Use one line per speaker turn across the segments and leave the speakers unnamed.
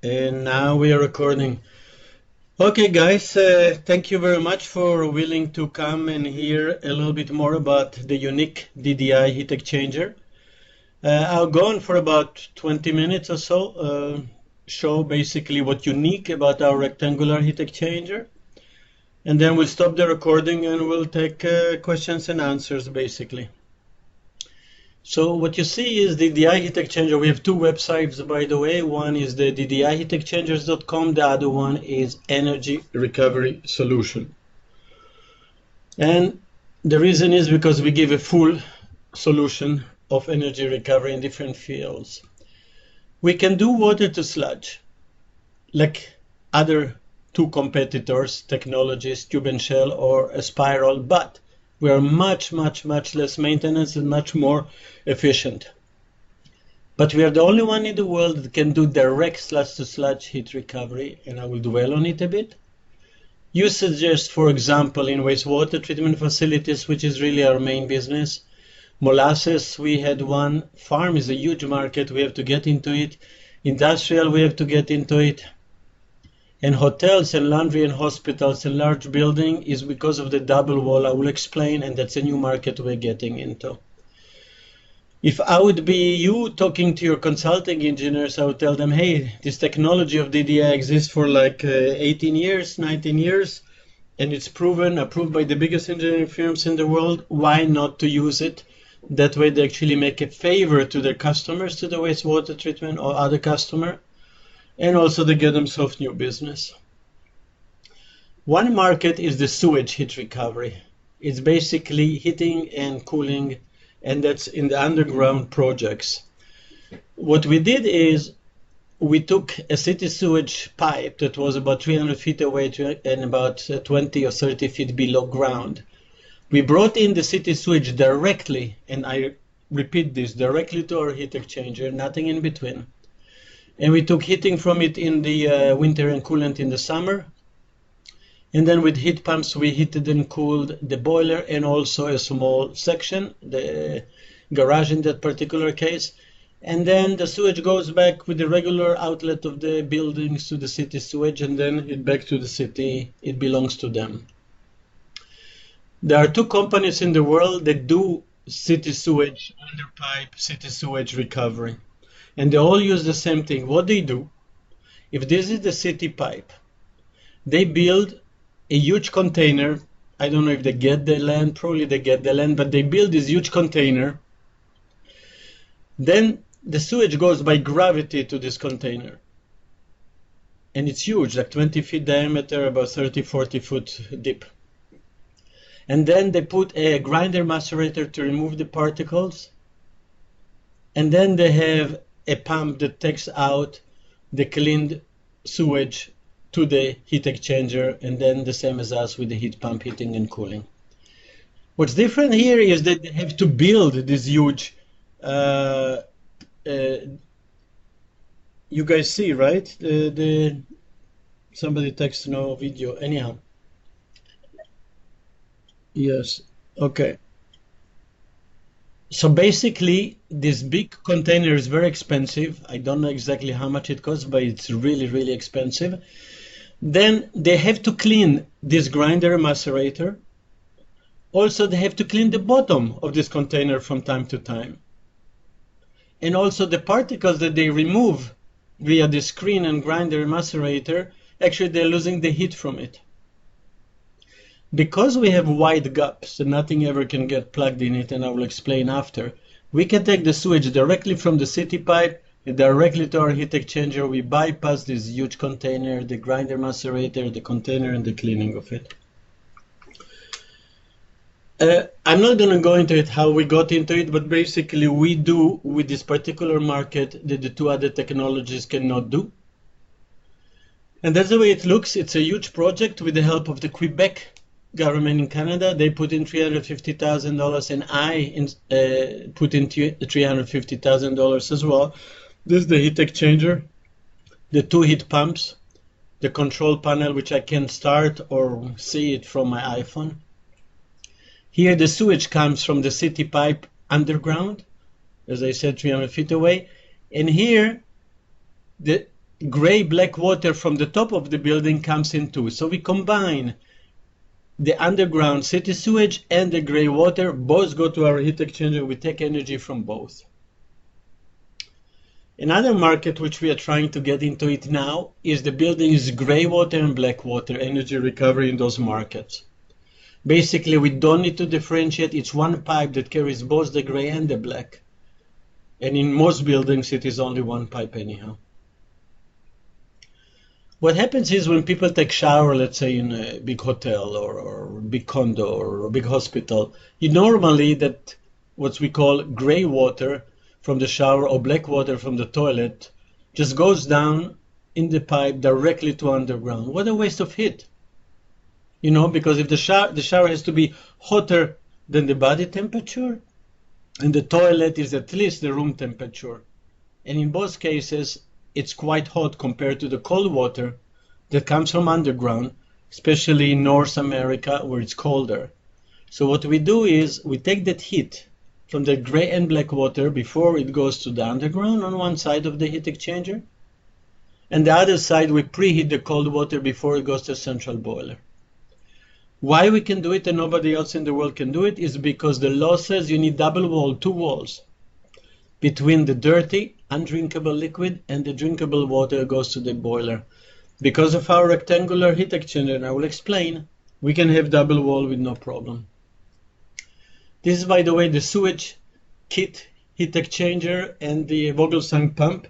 And now we are recording. Okay, guys, thank you very much for willing to come and hear a little bit more about the unique DDI heat exchanger. I'll go on for about 20 minutes or so, show basically what's unique about our rectangular heat exchanger. And then we'll stop the recording and we'll take questions and answers basically. So what you see is the DDI heat exchanger. We have two websites, by the way. One is the DDIHeatExchangers.com. The other one is Energy Recovery Solution. And the reason is because we give a full solution of energy recovery in different fields. We can do water to sludge, like other two competitors, technologies, tube and shell or a spiral, but we are much less maintenance and much more efficient. But we are the only one in the world that can do direct sludge to sludge heat recovery, and I will dwell on it a bit. You suggest, for example, in wastewater treatment facilities, which is really our main business. Molasses, we had one. Farm is a huge market, we have to get into it. Industrial, we have to get into it. And hotels and laundry and hospitals and large building is because of the double wall. I will explain, and that's a new market we're getting into. If I would be you talking to your consulting engineers, I would tell them, hey, this technology of DDI exists for like 18 years, 19 years, and it's approved by the biggest engineering firms in the world. Why not to use it? That way they actually make a favor to their customers, to the wastewater treatment or other customer. And also they get themselves new business. One market is the sewage heat recovery. It's basically heating and cooling, and that's in the underground projects. What we did is we took a city sewage pipe that was about 300 feet away and about 20 or 30 feet below ground. We brought in the city sewage directly, and I repeat this, directly to our heat exchanger, nothing in between. And we took heating from it in the winter and coolant in the summer. And then with heat pumps, we heated and cooled the boiler and also a small section, the garage in that particular case. And then the sewage goes back with the regular outlet of the buildings to the city sewage, and then it back to the city. It belongs to them. There are two companies in the world that do city sewage, under pipe, city sewage recovery. And they all use the same thing. What they do, if this is the city pipe, they build a huge container. I don't know if they get the land, probably they get the land, but they build this huge container. Then the sewage goes by gravity to this container. And it's huge, like 20 feet diameter, about 30, 40 foot deep. And then they put a grinder macerator to remove the particles. And then they have a pump that takes out the cleaned sewage to the heat exchanger, and then the same as us with the heat pump, heating and cooling. What's different here is that they have to build this huge, you guys see, right? Somebody texts no video, anyhow. Yes, okay. So basically, this big container is very expensive. I don't know exactly how much it costs, but it's really expensive. Then they have to clean this grinder macerator. Also, they have to clean the bottom of this container from time to time. And also the particles that they remove via the screen and grinder macerator, actually they're losing the heat from it. Because we have wide gaps and nothing ever can get plugged in it, and I will explain after, we can take the sewage directly from the city pipe and directly to our heat exchanger. We bypass this huge container, the grinder macerator, the container, and the cleaning of it. I'm not going to go into it how we got into it, but basically we do with this particular market that the two other technologies cannot do. And that's the way it looks. It's a huge project with the help of the Quebec government in Canada. They put in $350,000 and I put in $350,000 as well. This is the heat exchanger, the two heat pumps, the control panel, which I can start or see it from my iPhone. Here the sewage comes from the city pipe underground, as I said, 300 feet away. And here the gray-black water from the top of the building comes in too. So we combine the underground city sewage and the gray water. Both go to our heat exchanger. We take energy from both. Another market which we are trying to get into it now is the building's gray water and black water energy recovery in those markets. Basically, we don't need to differentiate. It's one pipe that carries both the gray and the black. And in most buildings, it is only one pipe anyhow. What happens is when people take shower, let's say in a big hotel or big condo or a big hospital, you normally that what we call gray water from the shower or black water from the toilet just goes down in the pipe directly to underground. What a waste of heat. You know, because if the shower has to be hotter than the body temperature, and the toilet is at least the room temperature. And in both cases, it's quite hot compared to the cold water that comes from underground, especially in North America where it's colder. So what we do is we take that heat from the gray and black water before it goes to the underground on one side of the heat exchanger, and the other side we preheat the cold water before it goes to the central boiler. Why we can do it and nobody else in the world can do it is because the law says you need double wall, 2 walls, between the dirty, undrinkable liquid and the drinkable water that goes to the boiler. Because of our rectangular heat exchanger, and I will explain, we can have double wall with no problem. This is, by the way, the sewage kit heat exchanger and the Vogelsang pump.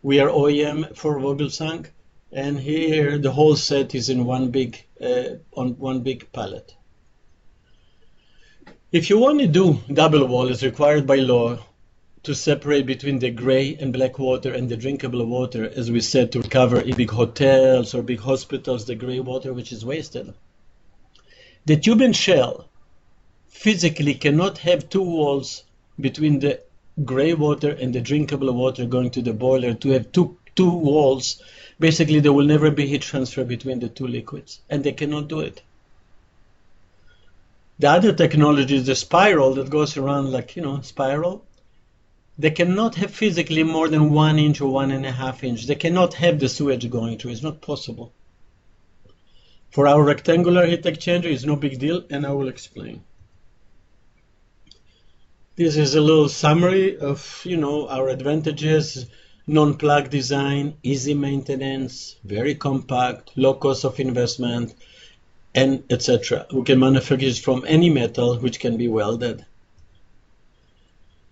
We are OEM for Vogelsang, and here the whole set is in one big on one big pallet. If you want to do double wall, it's required by law to separate between the gray and black water and the drinkable water, as we said, to recover in big hotels or big hospitals the gray water which is wasted. The tube and shell physically cannot have 2 walls between the gray water and the drinkable water going to the boiler. To have two walls, basically there will never be heat transfer between the 2 liquids, and they cannot do it. The other technology is the spiral that goes around like, spiral. They cannot have physically more than 1 inch or 1.5 inch. They cannot have the sewage going through. It's not possible. For our rectangular heat exchanger, it's no big deal, and I will explain. This is a little summary of, our advantages. Non-plug design, easy maintenance, very compact, low cost of investment, and etc. We can manufacture it from any metal which can be welded.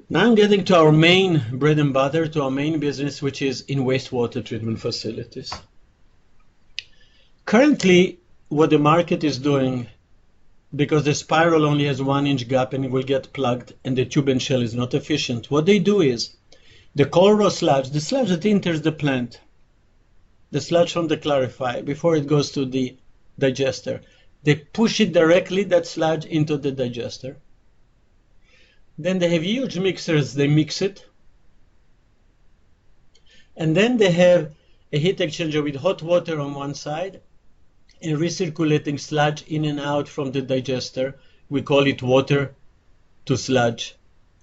Now I'm getting to our main bread and butter, to our main business, which is in wastewater treatment facilities. Currently, what the market is doing, because the spiral only has 1 inch gap and it will get plugged and the tube and shell is not efficient, what they do is the cold raw sludge, the sludge that enters the plant, the sludge from the clarifier before it goes to the digester, they push it directly, that sludge, into the digester. Then they have huge mixers, they mix it. And then they have a heat exchanger with hot water on one side and recirculating sludge in and out from the digester. We call it water to sludge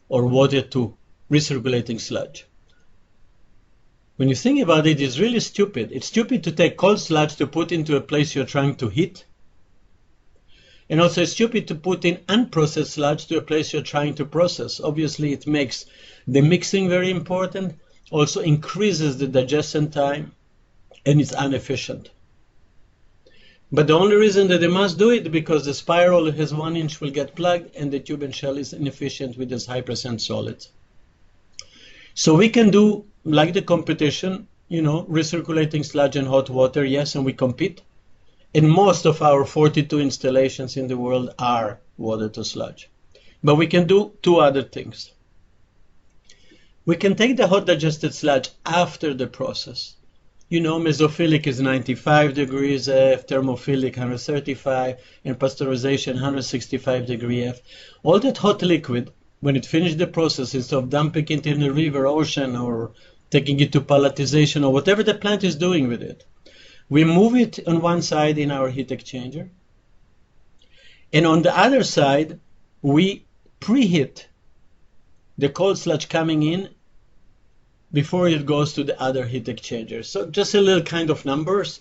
or water to recirculating sludge. When you think about it, it's really stupid. It's stupid to take cold sludge to put into a place you're trying to heat. And also it's stupid to put in unprocessed sludge to a place you're trying to process. Obviously, it makes the mixing very important, also increases the digestion time, and it's inefficient. But the only reason that they must do it is because the spiral that has 1 inch will get plugged and the tube and shell is inefficient with this high percent solids. So we can do, like the competition, recirculating sludge and hot water, yes, and we compete. And most of our 42 installations in the world are water to sludge. But we can do 2 other things. We can take the hot digested sludge after the process. Mesophilic is 95 degrees F, thermophilic 135, and pasteurization 165 degrees F. All that hot liquid, when it finishes the process, instead of dumping it in the river, ocean, or taking it to palletization, or whatever the plant is doing with it, we move it on one side in our heat exchanger. And on the other side, we preheat the cold sludge coming in before it goes to the other heat exchanger. So just a little kind of numbers.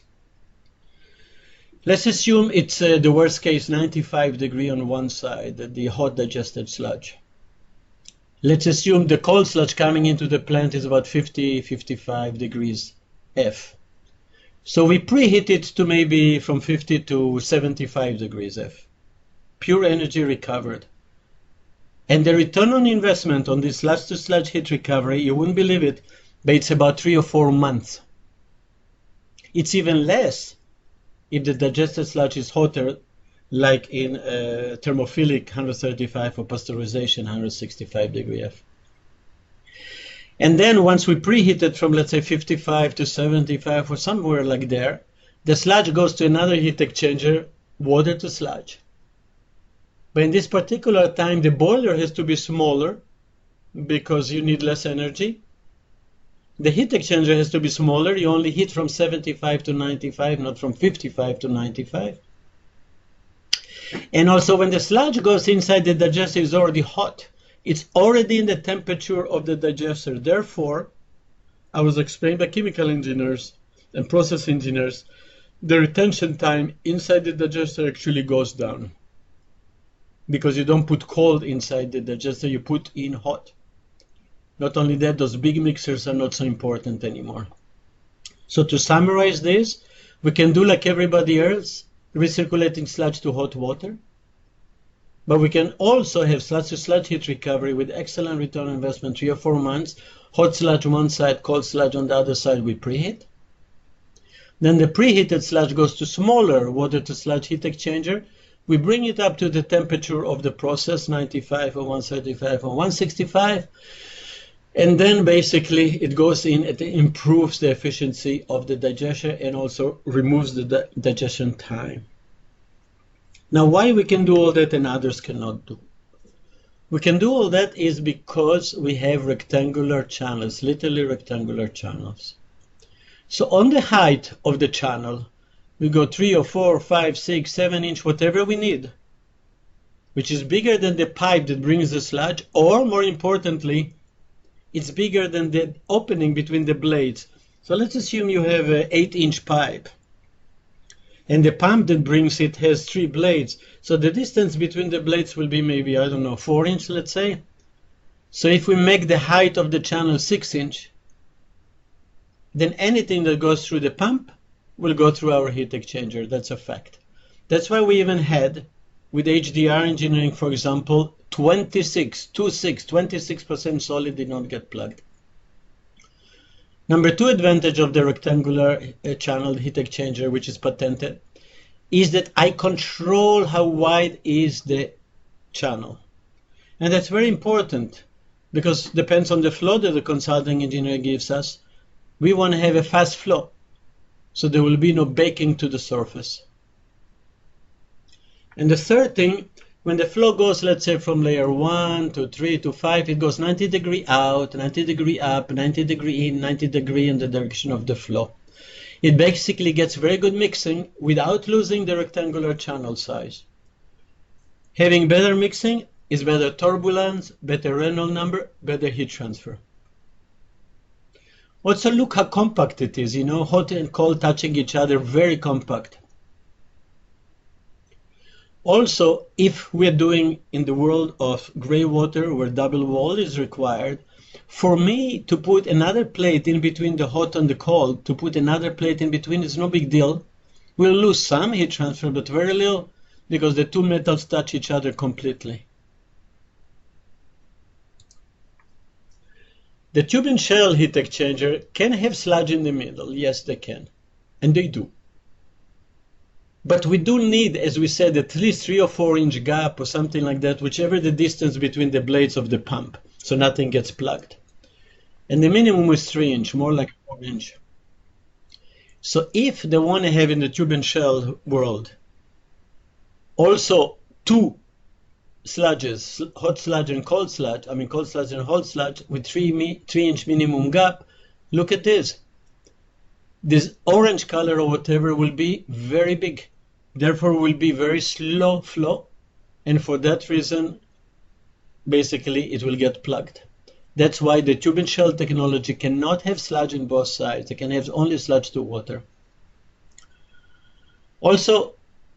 Let's assume it's the worst case 95 degree on one side, the hot digested sludge. Let's assume the cold sludge coming into the plant is about 50, 55 degrees F. So we preheat it to maybe from 50 to 75 degrees F. Pure energy recovered. And the return on investment on this sludge-to-sludge heat recovery, you wouldn't believe it, but it's about 3 or 4 months. It's even less if the digested sludge is hotter, like in thermophilic 135 or pasteurization 165 degree F. And then once we preheat it from, let's say, 55 to 75 or somewhere like there, the sludge goes to another heat exchanger, water to sludge. But in this particular time, the boiler has to be smaller because you need less energy. The heat exchanger has to be smaller. You only heat from 75 to 95, not from 55 to 95. And also when the sludge goes inside the digester, it's already hot. It's already in the temperature of the digester. Therefore, I was explained by chemical engineers and process engineers, the retention time inside the digester actually goes down. Because you don't put cold inside the digester, you put in hot. Not only that, those big mixers are not so important anymore. So to summarize this, we can do like everybody else, recirculating sludge to hot water. But we can also have sludge-to-sludge heat recovery with excellent return on investment, 3 or 4 months. Hot sludge on one side, cold sludge on the other side, we preheat. Then the preheated sludge goes to smaller water-to-sludge heat exchanger. We bring it up to the temperature of the process, 95 or 135 or 165. And then basically it goes in, it improves the efficiency of the digestion and also removes the digestion time. Now, why we can do all that and others cannot do? We can do all that is because we have rectangular channels, literally rectangular channels. So on the height of the channel, we go 3 or 4, 5, 6, 7 inch, whatever we need, which is bigger than the pipe that brings the sludge, or more importantly, it's bigger than the opening between the blades. So let's assume you have an 8-inch pipe, and the pump that brings it has 3 blades. So the distance between the blades will be maybe, I don't know, 4 inch, let's say. So if we make the height of the channel 6 inch, then anything that goes through the pump will go through our heat exchanger. That's a fact. That's why we even had, with HDR engineering, for example, 26% solid did not get plugged. Number 2 advantage of the rectangular channel heat exchanger, which is patented, is that I control how wide is the channel. And that's very important because it depends on the flow that the consulting engineer gives us. We want to have a fast flow, so there will be no baking to the surface. And the third thing, when the flow goes, let's say, from layer 1 to 3 to 5, it goes 90 degree out, 90 degree up, 90 degree in, 90 degree in the direction of the flow. It basically gets very good mixing without losing the rectangular channel size. Having better mixing is better turbulence, better Reynolds number, better heat transfer. Also look how compact it is, you know, hot and cold touching each other, very compact. Also, if we're doing in the world of gray water where double wall is required, for me to put another plate in between the hot and the cold, to put another plate in between is no big deal. We'll lose some heat transfer, but very little, because the two metals touch each other completely. The tube and shell heat exchanger can have sludge in the middle. Yes, they can. And they do. But we do need, as we said, at least 3 or 4 inch gap or something like that, whichever the distance between the blades of the pump, so nothing gets plugged. And the minimum is 3 inch, more like 4 inch. So if they want to have in the tube and shell world also 2 sludges, hot sludge and cold sludge, cold sludge and hot sludge with 3 inch minimum gap, look at this. This orange color or whatever will be very big. Therefore will be very slow flow. And for that reason, basically it will get plugged. That's why the tube and shell technology cannot have sludge in both sides. It can have only sludge to water. Also,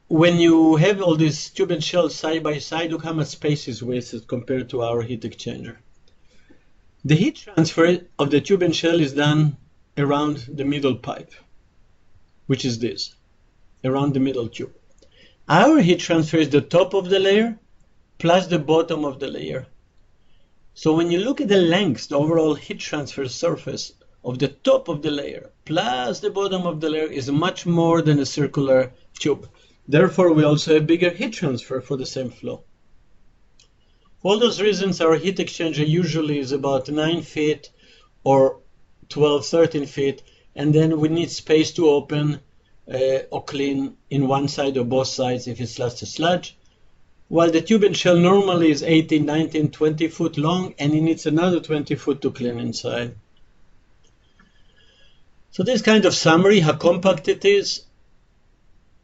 when you have all these tube and shell side by side, look how much space is wasted compared to our heat exchanger. The heat transfer of the tube and shell is done around the middle pipe, which is this, around the middle tube. Our heat transfer is the top of the layer plus the bottom of the layer. So when you look at the length, the overall heat transfer surface of the top of the layer plus the bottom of the layer is much more than a circular tube. Therefore, we also have bigger heat transfer for the same flow. For all those reasons, our heat exchanger usually is about 9 feet or 12, 13 feet, and then we need space to open or clean in one side or both sides if it's sludge to sludge. While the tube and shell normally is 18, 19, 20 foot long, and it needs another 20 foot to clean inside. So this kind of summary, how compact it is,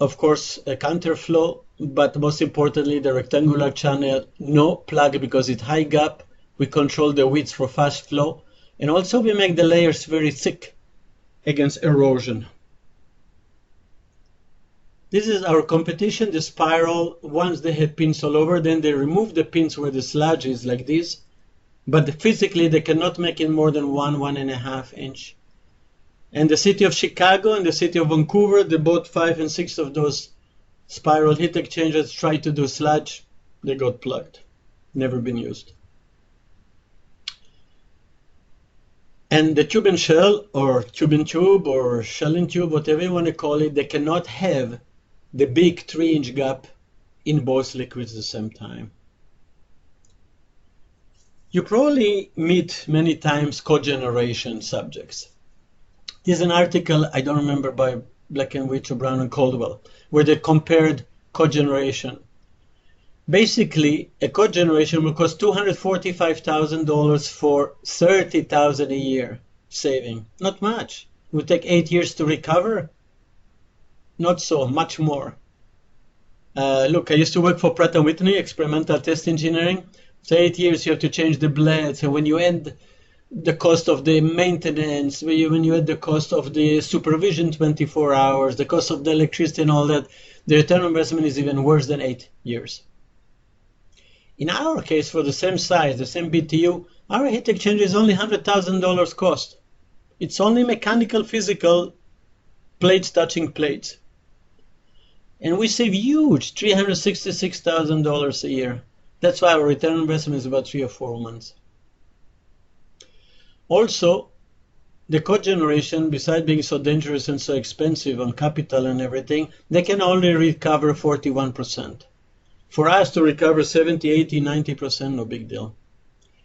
of course, a counterflow, but most importantly, the rectangular channel, no plug because it's high gap. We control the width for fast flow, and also we make the layers very thick against erosion. This is our competition, the spiral. Once they had pins all over, then they remove the pins where the sludge is like this, but physically they cannot make it more than 1.5 inch. And the city of Chicago and the city of Vancouver, they bought 5 and 6 of those spiral heat exchangers, tried to do sludge, they got plugged, never been used. And the tube and shell, or tube and tube, or shell and tube, whatever you want to call it, they cannot have the big 3-inch gap in both liquids at the same time. You probably meet many times cogeneration subjects. There's an article, I don't remember, by Black and Witch or Brown and Caldwell, where they compared cogeneration. Basically, a cogeneration will cost $245,000 for $30,000 a year saving. Not much. It will take 8 years to recover. Not so, much more. Look, I used to work for Pratt & Whitney, experimental test engineering. So 8 years you have to change the blades, and when you add the cost of the maintenance, when you add the cost of the supervision 24 hours, the cost of the electricity and all that, the return on investment is even worse than 8 years. In our case, for the same size, the same BTU, our heat exchanger is only $100,000 cost. It's only mechanical, physical, plates touching plates. And we save huge, $366,000 a year. That's why our return on investment is about 3 or 4 months. Also, the cogeneration, besides being so dangerous and so expensive on capital and everything, they can only recover 41%. For us to recover 70, 80, 90%, no big deal.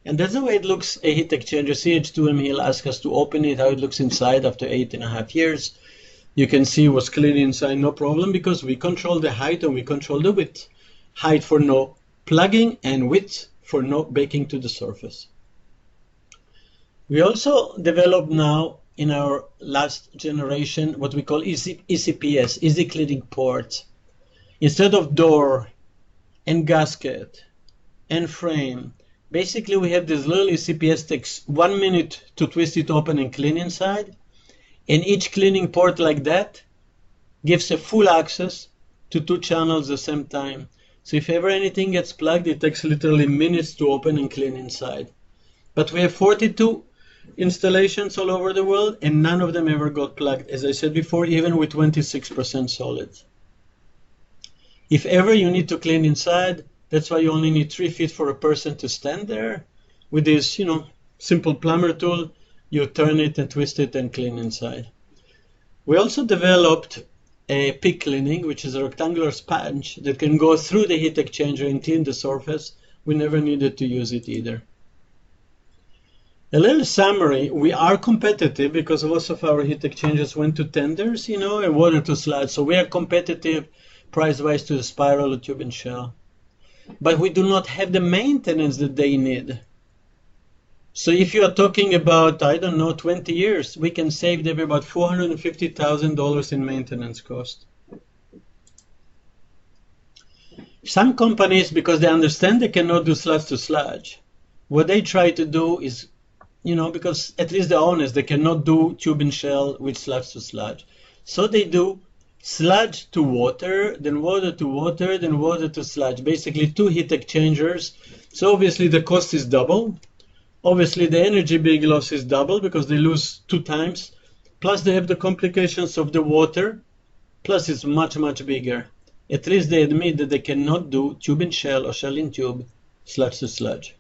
And that's the way it looks, a heat exchanger. CH2M, he'll ask us to open it, how it looks inside after 8.5 years. You can see what's clean inside, no problem, because we control the height and we control the width. Height for no plugging and width for no baking to the surface. We also developed now in our last generation what we call ECPS, easy cleaning ports. Instead of door and gasket and frame, basically we have this little ECPS, takes 1 minute to twist it open and clean inside. And each cleaning port like that gives a full access to 2 channels at the same time. So if ever anything gets plugged, it takes literally minutes to open and clean inside. But we have 42 installations all over the world, and none of them ever got plugged, as I said before, even with 26% solids. If ever you need to clean inside, that's why you only need 3 feet for a person to stand there. With this, simple plumber tool, you turn it and twist it and clean inside. We also developed a peak cleaning, which is a rectangular sponge that can go through the heat exchanger and clean the surface. We never needed to use it either. A little summary, we are competitive because most of our heat exchangers went to tenders, and water to sludge. So we are competitive price-wise to the spiral or tube and shell. But we do not have the maintenance that they need. So if you are talking about, 20 years, we can save them about $450,000 in maintenance cost. Some companies, because they understand they cannot do sludge to sludge, what they try to do is because at least the owners, they cannot do tube and shell with sludge to sludge. So they do sludge to water, then water to water, then water to sludge, basically 2 heat exchangers. So obviously the cost is double. Obviously the energy big loss is double because they lose 2 times. Plus they have the complications of the water. Plus it's much, much bigger. At least they admit that they cannot do tube and shell or shell in tube, sludge to sludge.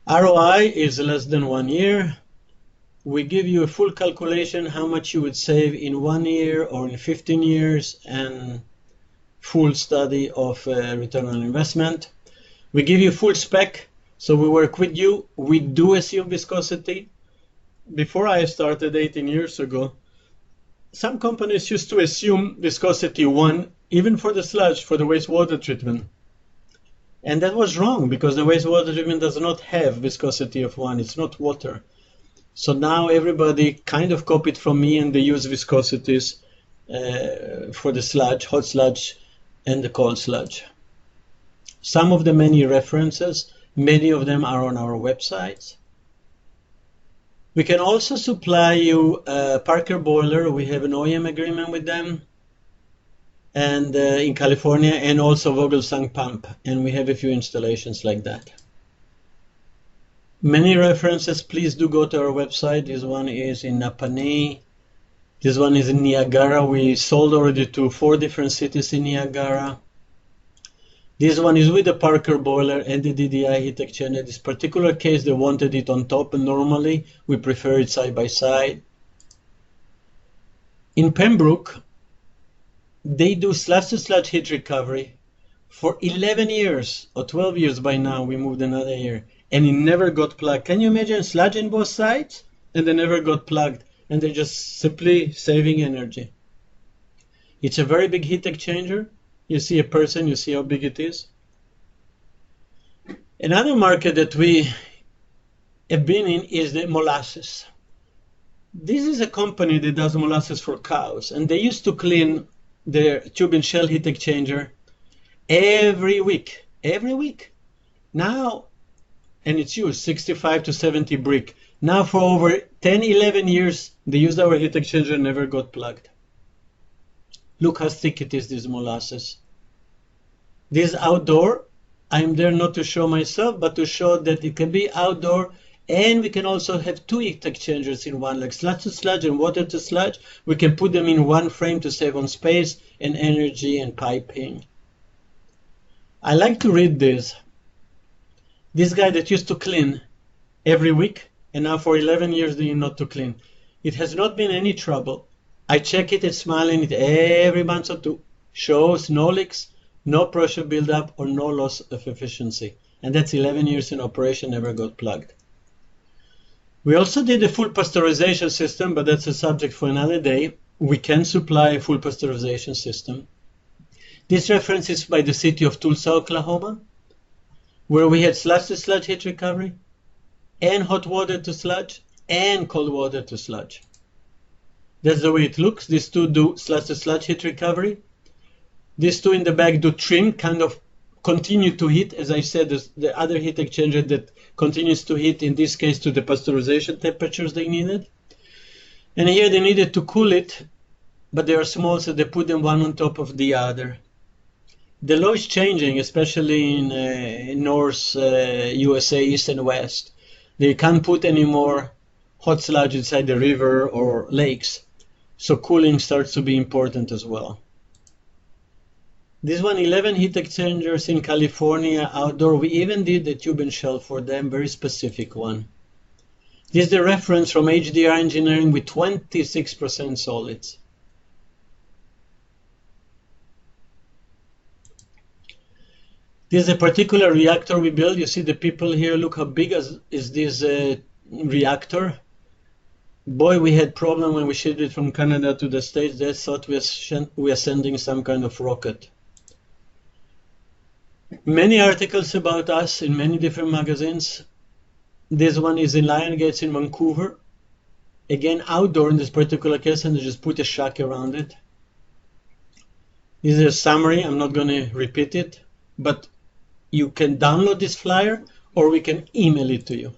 ROI is less than 1 year. We give you a full calculation how much you would save in 1 year or in 15 years and full study of return on investment. We give you full spec, so we work with you. We do assume viscosity. Before I started 18 years ago, some companies used to assume viscosity 1, even for the sludge, for the wastewater treatment. And that was wrong because the wastewater treatment does not have viscosity of 1. It's not water. So now everybody kind of copied from me and they use viscosities for the sludge, hot sludge, and the cold sludge. Some of the many references, many of them are on our websites. We can also supply you a Parker boiler. We have an OEM agreement with them, and in California, and also Vogelsang pump, and we have a few installations like that. Many references, please do go to our website. This one is in Napanee. This one is in Niagara. We sold already to 4 different cities in Niagara. This one is with the Parker boiler and the DDI heat exchanger. In this particular case, they wanted it on top, and normally we prefer it side by side. In Pembroke, they do sludge-to-sludge heat recovery for 11 years or 12 years by now. We moved another year, and it never got plugged. Can you imagine sludge in both sides? And they never got plugged, and they're just simply saving energy. It's a very big heat exchanger. You see a person, you see how big it is. Another market that we have been in is the molasses. This is a company that does molasses for cows, and they used to clean their tube and shell heat exchanger every week. Now, and it's used 65 to 70 brick. Now for over 10, 11 years, they used our heat exchanger and never got plugged. Look how thick it is, this molasses. This outdoor, I'm there not to show myself, but to show that it can be outdoor, and we can also have 2 heat exchangers in one, like sludge to sludge and water to sludge. We can put them in one frame to save on space and energy and piping. I like to read this. This guy that used to clean every week, and now for 11 years they not to clean. It has not been any trouble. I check it and smile in it every month or 2. Shows no leaks, no pressure buildup, or no loss of efficiency. And that's 11 years in operation, never got plugged. We also did a full pasteurization system, but that's a subject for another day. We can supply a full pasteurization system. This reference is by the city of Tulsa, Oklahoma, where we had sludge-to-sludge heat recovery, and hot water to sludge, and cold water to sludge. That's the way it looks. These 2 do sludge-to-sludge heat recovery. These 2 in the back do trim, kind of continue to heat. As I said, the other heat exchanger that continues to heat, in this case to the pasteurization temperatures they needed. And here they needed to cool it, but they are small, so they put them one on top of the other. The law is changing, especially in North USA, East and West. They can't put any more hot sludge inside the river or lakes. So cooling starts to be important as well. This one, 11 heat exchangers in California, outdoor. We even did the tube and shell for them, very specific one. This is the reference from HDR engineering with 26% solids. This is a particular reactor we built. You see the people here, look how big is this reactor. Boy, we had problem when we shipped it from Canada to the States. They thought we are sending some kind of rocket. Many articles about us in many different magazines. This one is in Lion Gates in Vancouver. Again, outdoor in this particular case, and they just put a shack around it. This is a summary. I'm not going to repeat it, but you can download this flyer or we can email it to you.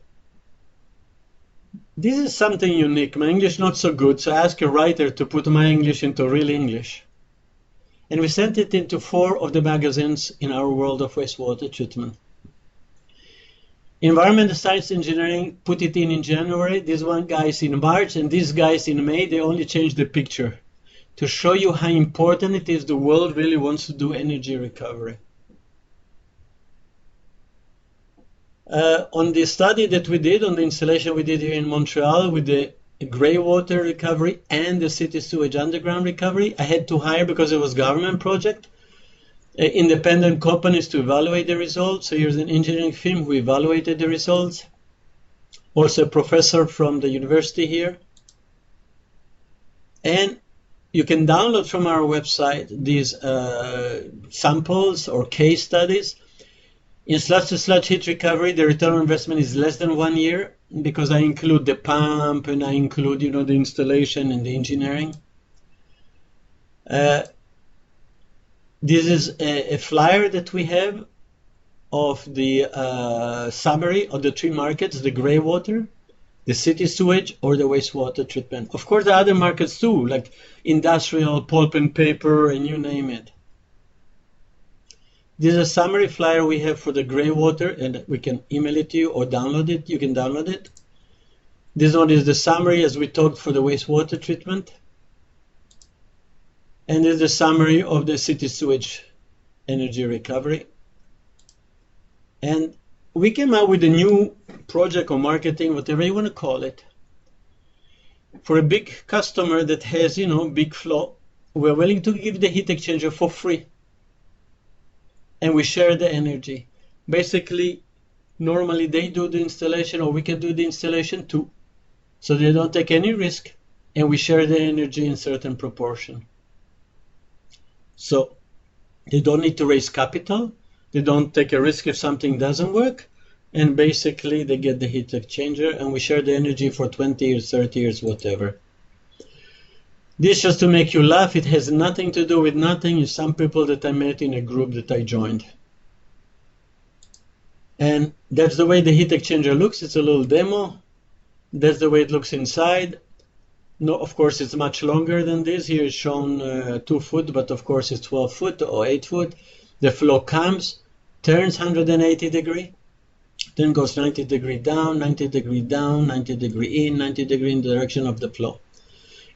This is something unique. My English not so good, so I asked a writer to put my English into real English. And we sent it into 4 of the magazines in our world of wastewater treatment. Environmental Science Engineering put it in January, this one guy's in March, and these guys in May. They only changed the picture to show you how important it is. The world really wants to do energy recovery. On the study that we did, on the installation we did here in Montreal with the gray water recovery and the city sewage underground recovery, I had to hire, because it was a government project, independent companies to evaluate the results. So here's an engineering firm who evaluated the results. Also a professor from the university here. And you can download from our website these samples or case studies. In sludge-to-sludge heat recovery, the return on investment is less than 1 year, because I include the pump and I include, the installation and the engineering. This is a flyer that we have of the summary of the 3 markets: the gray water, the city sewage, or the wastewater treatment. Of course, there are other markets too, like industrial, pulp and paper, and you name it. This is a summary flyer we have for the gray water, and we can email it to you or download it. You can download it. This one is the summary as we talked for the wastewater treatment. And this is the summary of the city sewage energy recovery. And we came out with a new project or marketing, whatever you want to call it, for a big customer that has, big flow. We're willing to give the heat exchanger for free. And we share the energy. Basically, normally they do the installation, or we can do the installation too. So they don't take any risk, and we share the energy in certain proportion. So they don't need to raise capital. They don't take a risk if something doesn't work. And basically, they get the heat exchanger, and we share the energy for 20 years, 30 years, whatever. This just to make you laugh. It has nothing to do with nothing. It's some people that I met in a group that I joined. And that's the way the heat exchanger looks. It's a little demo. That's the way it looks inside. No, of course, it's much longer than this. Here is shown 2 foot, but of course it's 12 foot or 8 foot. The flow comes, turns 180 degree, then goes 90 degree down, 90 degree down, 90 degree in, 90 degree in the direction of the flow.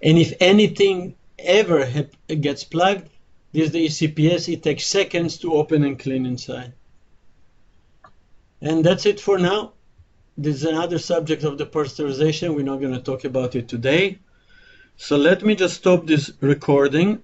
And if anything ever gets plugged, this is the ECPS. It takes seconds to open and clean inside. And that's it for now. This is another subject of the pasteurization. We're not going to talk about it today. So let me just stop this recording